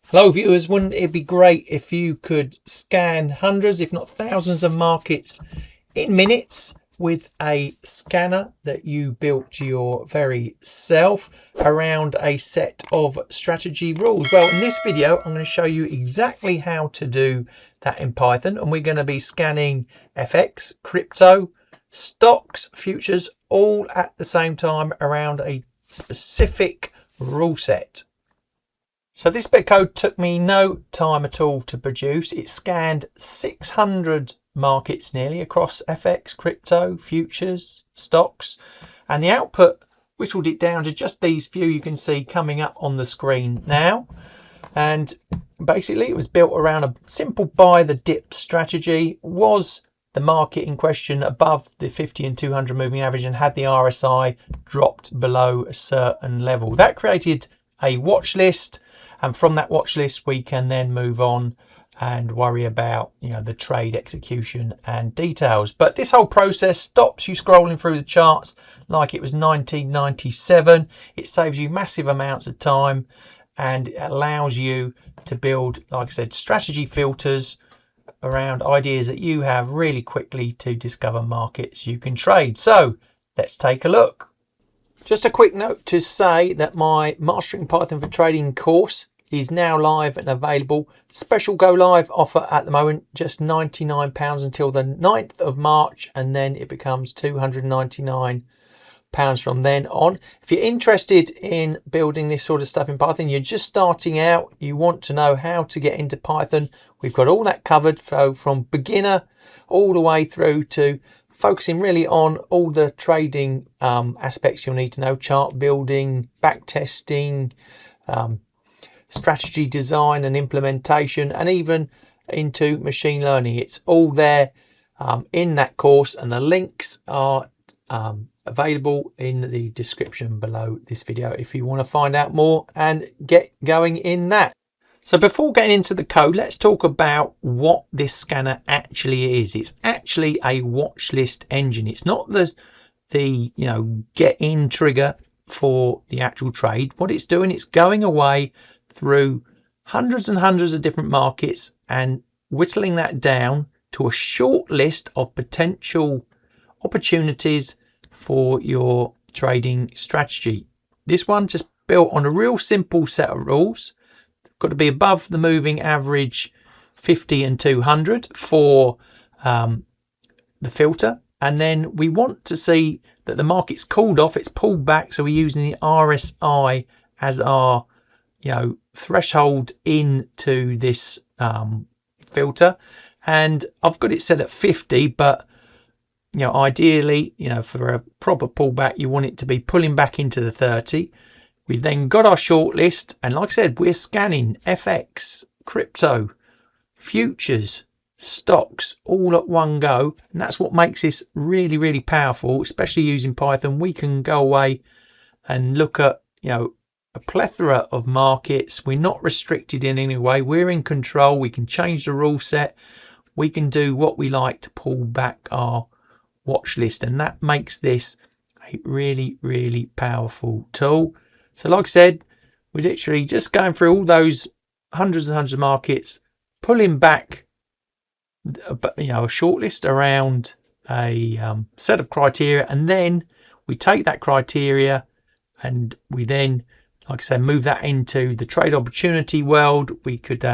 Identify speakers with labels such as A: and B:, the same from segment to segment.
A: Hello viewers, wouldn't it be great if you could scan hundreds if not thousands of markets in minutes with a scanner that you built your very self around a set of strategy rules? Well, in this video I'm going to show you exactly how to do that in Python, and we're going to be scanning FX, crypto, stocks, futures all at the same time around a specific rule set. So this bit of code took me no time at all to produce. It scanned 600 markets nearly across FX, crypto, futures, stocks, and the output whittled it down to just these few you can see coming up on the screen now. And basically it was built around a simple buy the dip strategy. Was the market in question above the 50 and 200 moving average and had the RSI dropped below a certain level? That created a watch list. And from that watch list, we can then move on and worry about, the trade execution and details. But this whole process stops you scrolling through the charts like it was 1997. It saves you massive amounts of time and it allows you to build, like I said, strategy filters around ideas that you have really quickly to discover markets you can trade. So let's take a look. Just a quick note to say that my Mastering Python for Trading course is now live and available. Special go live offer at the moment, just £99 until the 9th of March, and then it becomes £299 from then on. If you're interested in building this sort of stuff in Python, you're just starting out, you want to know how to get into Python, we've got all that covered. So from beginner all the way through to focusing really on all the trading aspects you'll need to know: chart building, backtesting, strategy design and implementation, and even into machine learning. It's all there in that course, and the links are available in the description below this video if you want to find out more and get going in that. So before getting into the code, let's talk about what this scanner actually is. It's actually a watch list engine. It's not the get in trigger for the actual trade. What it's doing, it's going away through hundreds and hundreds of different markets and whittling that down to a short list of potential opportunities for your trading strategy. This one just built on a real simple set of rules. Got to be above the moving average 50 and 200 for the filter, and then we want to see that the market's cooled off, it's pulled back, so we're using the RSI as our threshold into this filter. And I've got it set at 50, but ideally for a proper pullback you want it to be pulling back into the 30. We've then got our short list, and like I said, we're scanning FX, crypto, futures, stocks all at one go, and that's what makes this really, really powerful. Especially using Python, we can go away and look at a plethora of markets. We're not restricted in any way. We're in control. We can change the rule set. We can do what we like to pull back our watch list, and that makes this a really, really powerful tool. So like I said, we're literally just going through all those hundreds and hundreds of markets, pulling back a short list around a set of criteria, and then we take that criteria and we then, like I said, move that into the trade opportunity world. We could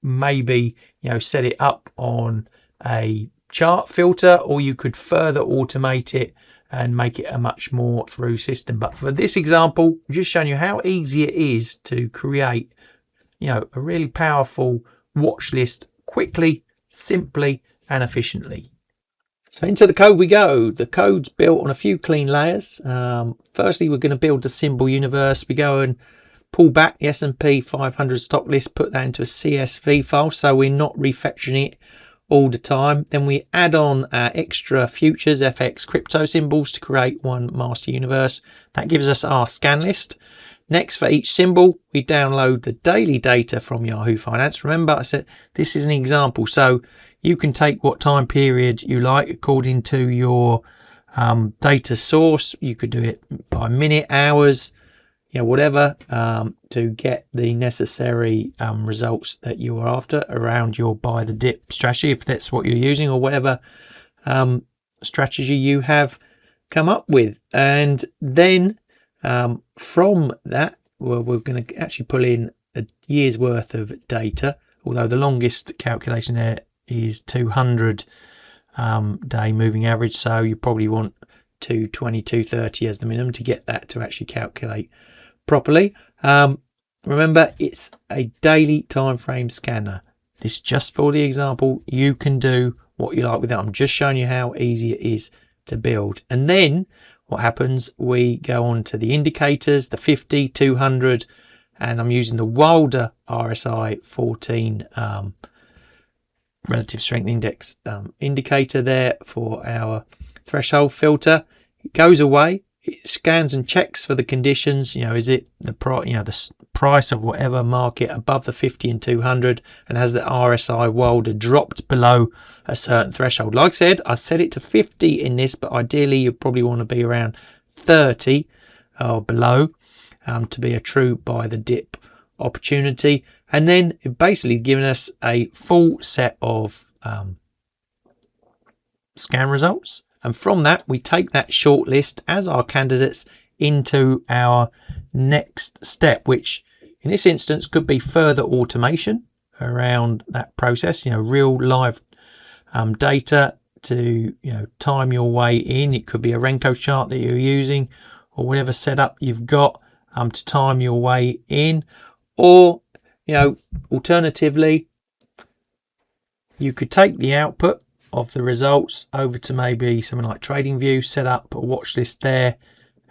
A: maybe set it up on a chart filter, or you could further automate it and make it a much more through system. But for this example, I'm just showing you how easy it is to create a really powerful watch list quickly, simply and efficiently. So into the code we go. The code's built on a few clean layers. Firstly, we're going to build the symbol universe. We go and pull back the S&P 500 stock list, put that into a CSV file so we're not refetching it all the time. Then we add on our extra futures, FX, crypto symbols to create one master universe. That gives us our scan list. Next, for each symbol, we download the daily data from Yahoo Finance. Remember, I said this is an example, so you can take what time period you like according to your data source. You could do it by minute, hours, whatever, to get the necessary results that you are after around your buy the dip strategy, if that's what you're using, or whatever strategy you have come up with. And then from that, well, we're going to actually pull in a year's worth of data, although the longest calculation there is 200 day moving average, so you probably want 220, 230 as the minimum to get that to actually calculate properly. Remember, it's a daily time frame scanner. This is just for the example. You can do what you like with it. I'm just showing you how easy it is to build. And then what happens, we go on to the indicators, the 50, 200, and I'm using the Wilder RSI 14 relative strength index indicator there for our threshold filter. It goes away, it scans and checks for the conditions. Is it the price of whatever market above the 50 and 200, and has the RSI Wilder dropped below a certain threshold? Like I said, I set it to 50 in this, but ideally you probably want to be around 30 or below to be a true buy the dip opportunity. And then it basically giving us a full set of scan results, and from that we take that short list as our candidates into our next step, which in this instance could be further automation around that process, real live data to time your way in. It could be a Renko chart that you're using, or whatever setup you've got to time your way in. Or alternatively, you could take the output of the results over to maybe something like TradingView, set up a watch list there,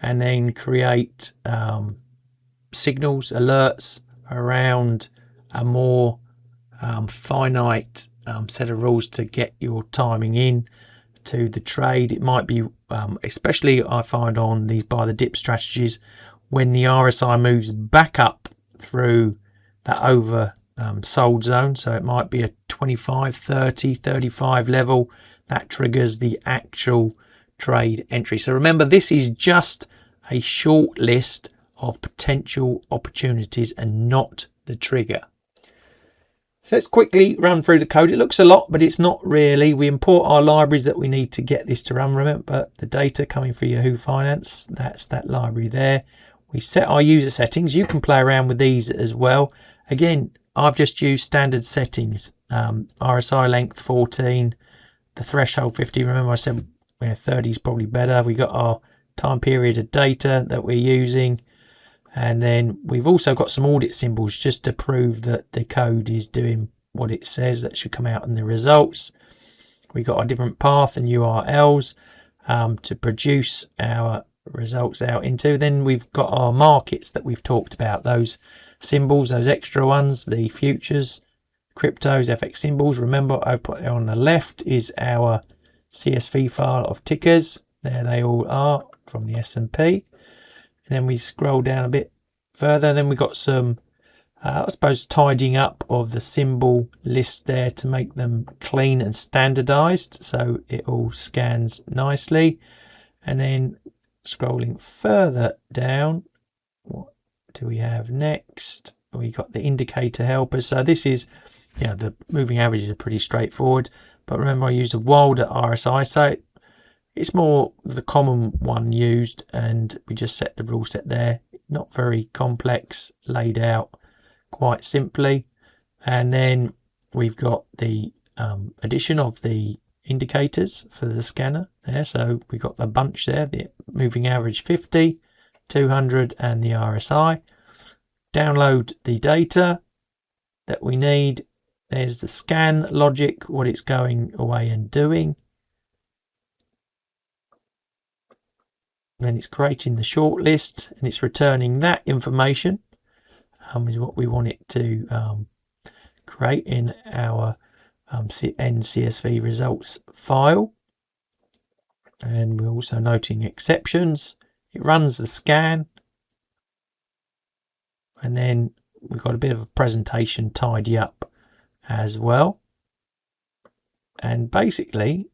A: and then create signals, alerts around a more finite set of rules to get your timing in to the trade. It might be, especially I find on these buy the dip strategies, when the RSI moves back up through that over sold zone, so it might be a 25, 30, 35 level, that triggers the actual trade entry. So remember, this is just a short list of potential opportunities and not the trigger. So let's quickly run through the code. It looks a lot, but it's not really. We import our libraries that we need to get this to run. Remember, the data coming through Yahoo Finance, that's that library there. We set our user settings. You can play around with these as well. Again, I've just used standard settings. RSI length 14, the threshold 50. Remember I said 30 is probably better. We got our time period of data that we're using. And then we've also got some audit symbols just to prove that the code is doing what it says. That should come out in the results. We got a different path and URLs to produce our results out into. Then we've got our markets that we've talked about, those symbols, those extra ones, the futures, cryptos, FX symbols. Remember, I put there on the left is our CSV file of tickers. There they all are from the S&P. And then we scroll down a bit further. Then we got some, I suppose, tidying up of the symbol list there to make them clean and standardized, so it all scans nicely. And then scrolling further down, what do we have next? We got the indicator helpers. So this is, the moving averages are pretty straightforward. But remember, I used a Wilder RSI, so it's more the common one used, and we just set the rule set there. Not very complex, laid out quite simply. And then we've got the addition of the indicators for the scanner there. So we got the bunch there, the moving average 50, 200 and the RSI. Download the data that we need. There's the scan logic, what it's going away and doing. Then it's creating the short list and it's returning that information is what we want it to create in our NCSV results file. And we're also noting exceptions. It runs the scan, and then we've got a bit of a presentation tidy up as well. And basically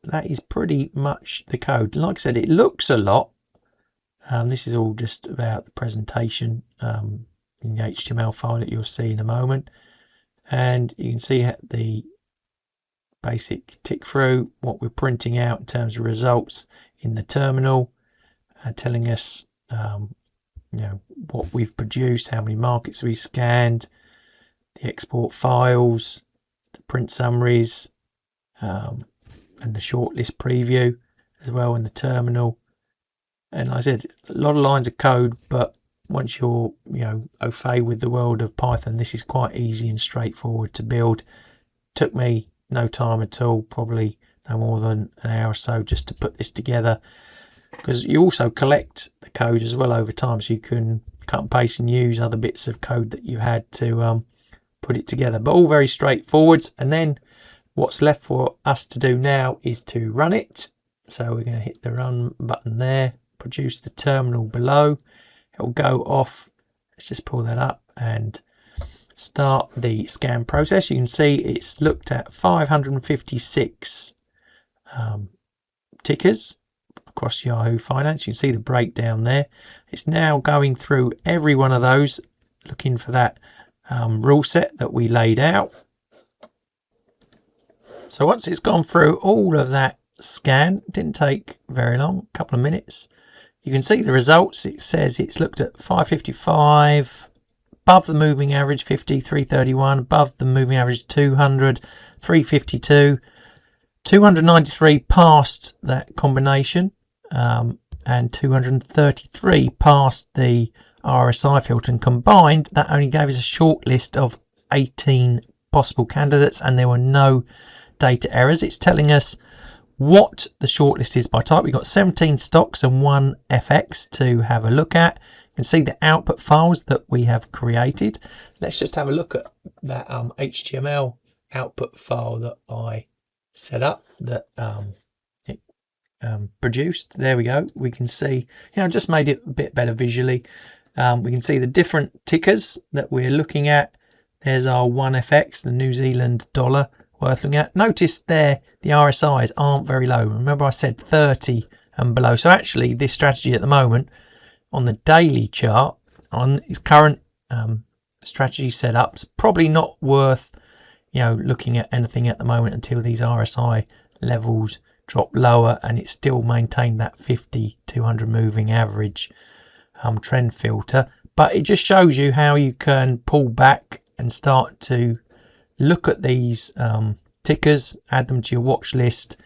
A: that is pretty much the code. Like I said, it looks a lot, This is all just about the presentation in the HTML file that you'll see in a moment. And you can see the basic tick through what we're printing out in terms of results in the terminal, telling us what we've produced, how many markets we scanned, the export files, the print summaries, and the shortlist preview as well in the terminal. And like I said, a lot of lines of code, but once you're au fait with the world of Python, this is quite easy and straightforward to build. Took me no time at all, probably no more than an hour or so just to put this together, because you also collect the code as well over time, so you can cut and paste and use other bits of code that you had to put it together. But all very straightforward. And then what's left for us to do now is to run it. So we're going to hit the run button there, produce the terminal below. It'll go off. Let's just pull that up and start the scan process. You can see it's looked at 556 tickers across Yahoo Finance. You can see the breakdown there. It's now going through every one of those, looking for that rule set that we laid out. So once it's gone through all of that scan, it didn't take very long, a couple of minutes. You can see the results. It says it's looked at 555, above the moving average 50, 331, above the moving average 200, 352, 293 past that combination, and 233 past the RSI filter, and combined that only gave us a short list of 18 possible candidates, and there were no data errors. It's telling us what the shortlist is by type. We've got 17 stocks and 1 FX to have a look at. You can see the output files that we have created. Let's just have a look at that HTML output file that I set up, that it produced. There we go. We can see, just made it a bit better visually. We can see the different tickers that we're looking at. There's our 1FX, the New Zealand dollar, worth looking at. Notice there the RSIs aren't very low. Remember I said 30 and below. So actually this strategy at the moment on the daily chart, on its current strategy setups, probably not worth looking at anything at the moment until these RSI levels drop lower and it's still maintained that 50-200 moving average trend filter. But it just shows you how you can pull back and start to look at these tickers, add them to your watch list,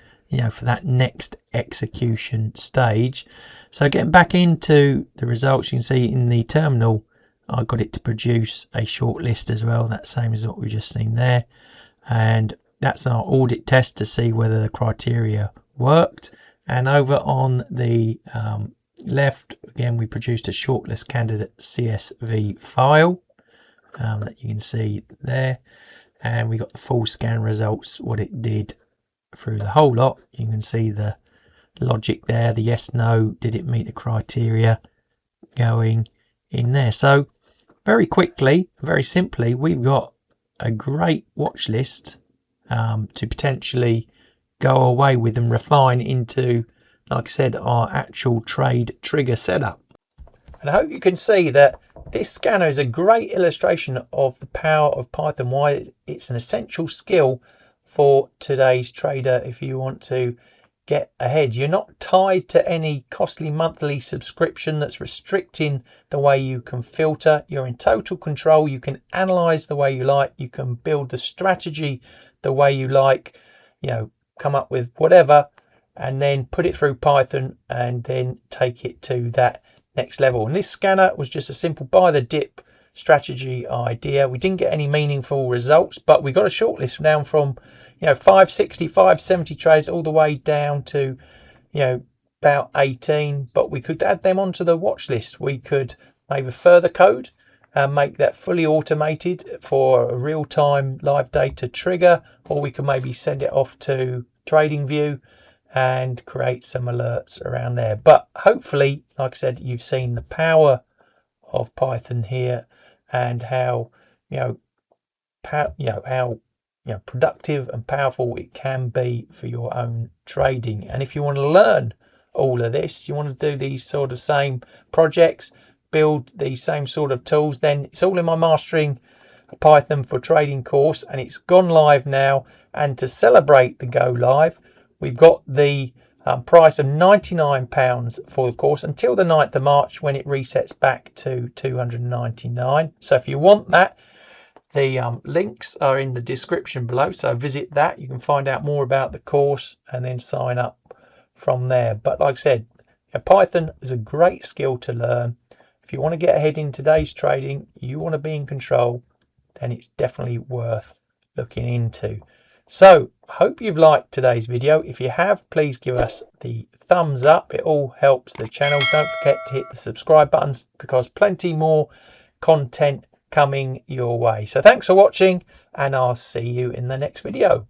A: for that next execution stage. So getting back into the results, you can see in the terminal, I got it to produce a short list as well. That's same as what we've just seen there. And that's our audit test to see whether the criteria worked. And over on the left, again, we produced a shortlist candidate CSV file that you can see there. And we got the full scan results, what it did through the whole lot. You can see the logic there, the yes, no, did it meet the criteria going in there. So very quickly, very simply, we've got a great watch list to potentially go away with and refine into, like I said, our actual trade trigger setup. And I hope you can see that this scanner is a great illustration of the power of Python, why it's an essential skill for today's trader if you want to get ahead. You're not tied to any costly monthly subscription that's restricting the way you can filter. You're in total control. You can analyze the way you like. You can build the strategy the way you like, come up with whatever and then put it through Python and then take it to that next level. And this scanner was just a simple buy the dip strategy idea. We didn't get any meaningful results, but we got a shortlist down from 560, 570 trades all the way down to about 18, but we could add them onto the watch list. We could maybe further code and make that fully automated for a real-time live data trigger, or we could maybe send it off to TradingView and create some alerts around there. But hopefully, like I said, you've seen the power of Python here and how productive and powerful it can be for your own trading. And if you want to learn all of this, you want to do these sort of same projects, build these same sort of tools, then it's all in my Mastering Python for Trading course, and it's gone live now. And to celebrate the go live, we've got the price of £99 for the course until the 9th of March, when it resets back to $299. So if you want that, the links are in the description below, so visit that. You can find out more about the course and then sign up from there. But like I said, Python is a great skill to learn. If you want to get ahead in today's trading, you want to be in control, then it's definitely worth looking into. So I hope you've liked today's video. If you have, please give us the thumbs up. It all helps the channel. Don't forget to hit the subscribe button, because plenty more content coming your way. So thanks for watching, and I'll see you in the next video.